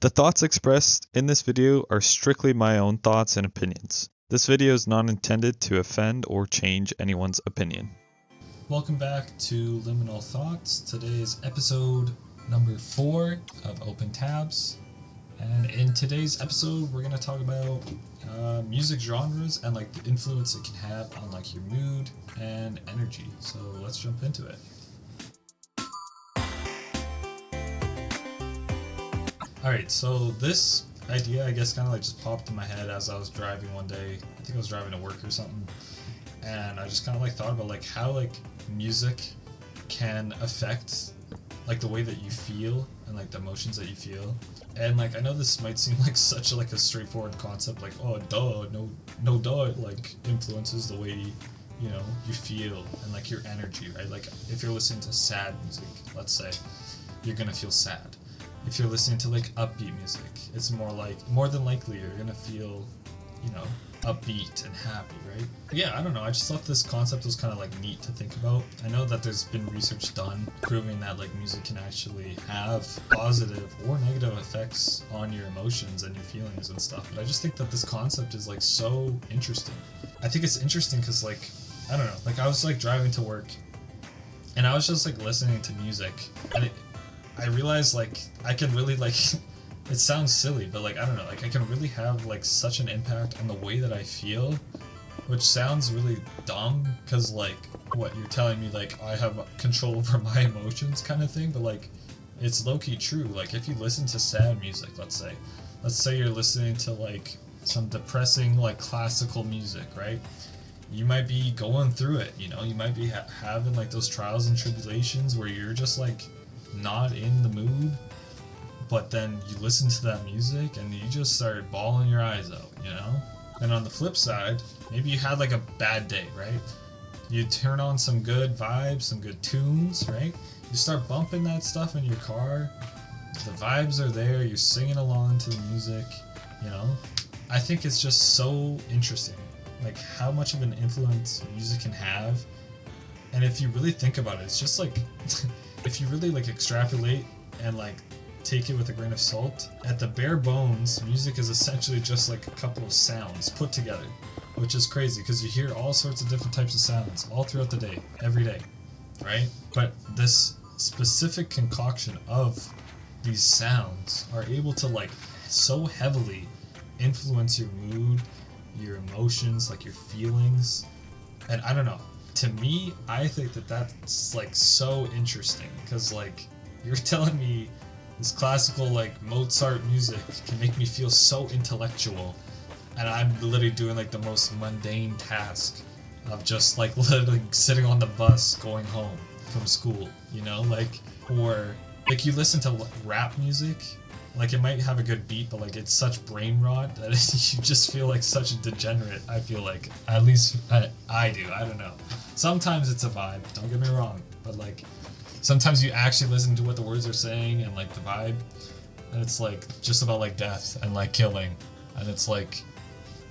The thoughts expressed in this video are strictly my own thoughts and opinions. This video is not intended to offend or change anyone's opinion. Welcome back to Liminal Thoughts. Today is episode number 4 of Open Tabs. And in today's episode, we're going to talk about music genres and like the influence it can have on like your mood and energy. So let's jump into it. Alright, so this idea I guess kind of like just popped in my head as I was driving one day. I think I was driving to work or something. And I just kind of like thought about like how like music can affect like the way that you feel and like the emotions that you feel. And like I know this might seem like such a straightforward concept, like oh duh, no duh, like influences the way you know you feel and like your energy, right? Like if you're listening to sad music, let's say, you're gonna feel sad. If you're listening to like upbeat music, it's more than likely you're gonna feel, you know, upbeat and happy, right? Yeah, I don't know, I just thought this concept was kind of like neat to think about. I know that there's been research done proving that like music can actually have positive or negative effects on your emotions and your feelings and stuff, but I just think that this concept is like so interesting. I think it's interesting because like, I don't know, like I was like driving to work and I was just like listening to music and I realized like I can really like it sounds silly, but like I don't know, like I can really have like such an impact on the way that I feel, which sounds really dumb because like what you're telling me like I have control over my emotions kind of thing, but like it's low-key true. Like if you listen to sad music, let's say you're listening to like some depressing like classical music, right? You might be going through it, you know, you might be having like those trials and tribulations where you're just like not in the mood, but then you listen to that music and you just start bawling your eyes out, you know? And on the flip side, maybe you had like a bad day, right? You turn on some good vibes, some good tunes, right? You start bumping that stuff in your car, the vibes are there, you're singing along to the music, you know? I think it's just so interesting, like how much of an influence music can have. And if you really think about it, it's just like if you really like extrapolate and like take it with a grain of salt, at the bare bones, music is essentially just like a couple of sounds put together, which is crazy because you hear all sorts of different types of sounds all throughout the day, every day, right? But this specific concoction of these sounds are able to like so heavily influence your mood, your emotions, like your feelings, and I don't know. To me, I think that that's like so interesting because like you're telling me this classical like Mozart music can make me feel so intellectual, and I'm literally doing like the most mundane task of just like literally sitting on the bus going home from school, you know, like, or like you listen to rap music, like it might have a good beat, but like it's such brain rot that you just feel like such a degenerate. I feel like, at least I do, I don't know. Sometimes it's a vibe, don't get me wrong, but like sometimes you actually listen to what the words are saying and like the vibe, and it's like just about like death and like killing, and it's like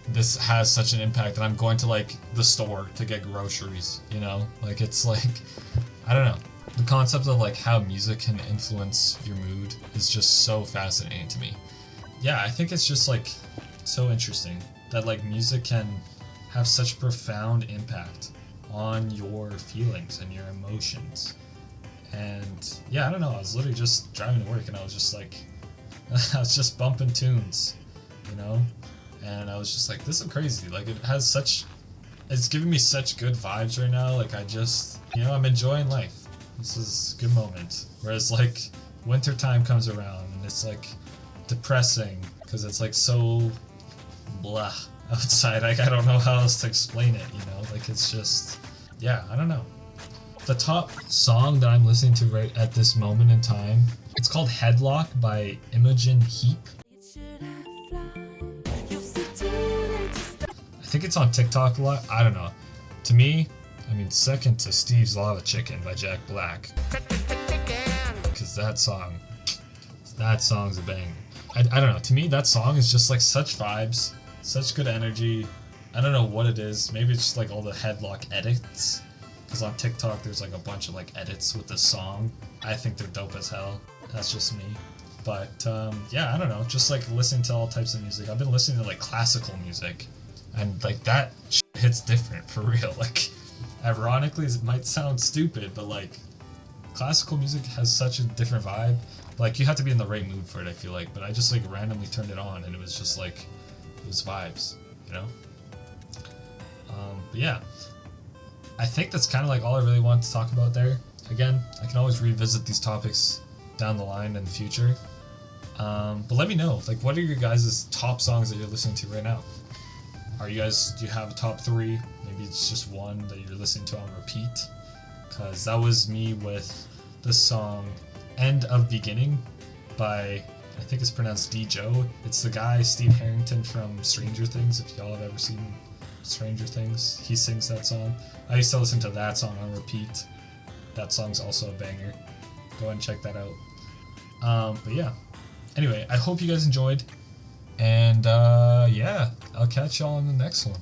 this has such an impact, and I'm going to like the store to get groceries, you know, like it's like, I don't know. The concept of like how music can influence your mood is just so fascinating to me. Yeah, I think it's just like so interesting that like music can have such profound impact on your feelings and your emotions. And yeah, I don't know, I was literally just driving to work and I was just like, I was just bumping tunes, you know? And I was just like, this is crazy. Like it's giving me such good vibes right now. Like I just, you know, I'm enjoying life. This is a good moment. Whereas like wintertime comes around and it's like depressing because it's like so blah outside. Like I don't know how else to explain it, you know? Like it's just, yeah, I don't know. The top song that I'm listening to right at this moment in time, it's called Headlock by Imogen Heap. I think it's on TikTok a lot. I don't know. To me, I mean, second to Steve's Lava Chicken by Jack Black. Because that song's a banger. I don't know. To me, that song is just like such vibes, such good energy. I don't know what it is. Maybe it's just like all the Headlock edits. Because on TikTok, there's like a bunch of like edits with this song. I think they're dope as hell. That's just me. But yeah, I don't know, just like listening to all types of music. I've been listening to like classical music, and like that hits different for real. Like, ironically, it might sound stupid, but like classical music has such a different vibe. Like, you have to be in the right mood for it, I feel like. But I just like randomly turned it on, and it was just like, it was vibes, you know. But yeah, I think that's kind of like all I really wanted to talk about there. Again, I can always revisit these topics down the line in the future. But let me know, like, what are your guys' top songs that you're listening to right now? Do you have a top 3? Maybe it's just one that you're listening to on repeat. Because that was me with the song End of Beginning by, I think it's pronounced D. Joe. It's the guy, Steve Harrington from Stranger Things, if y'all have ever seen Stranger Things. He sings that song. I used to listen to that song on repeat. That song's also a banger. Go ahead and check that out. But yeah. Anyway, I hope you guys enjoyed. And yeah, I'll catch y'all in the next one.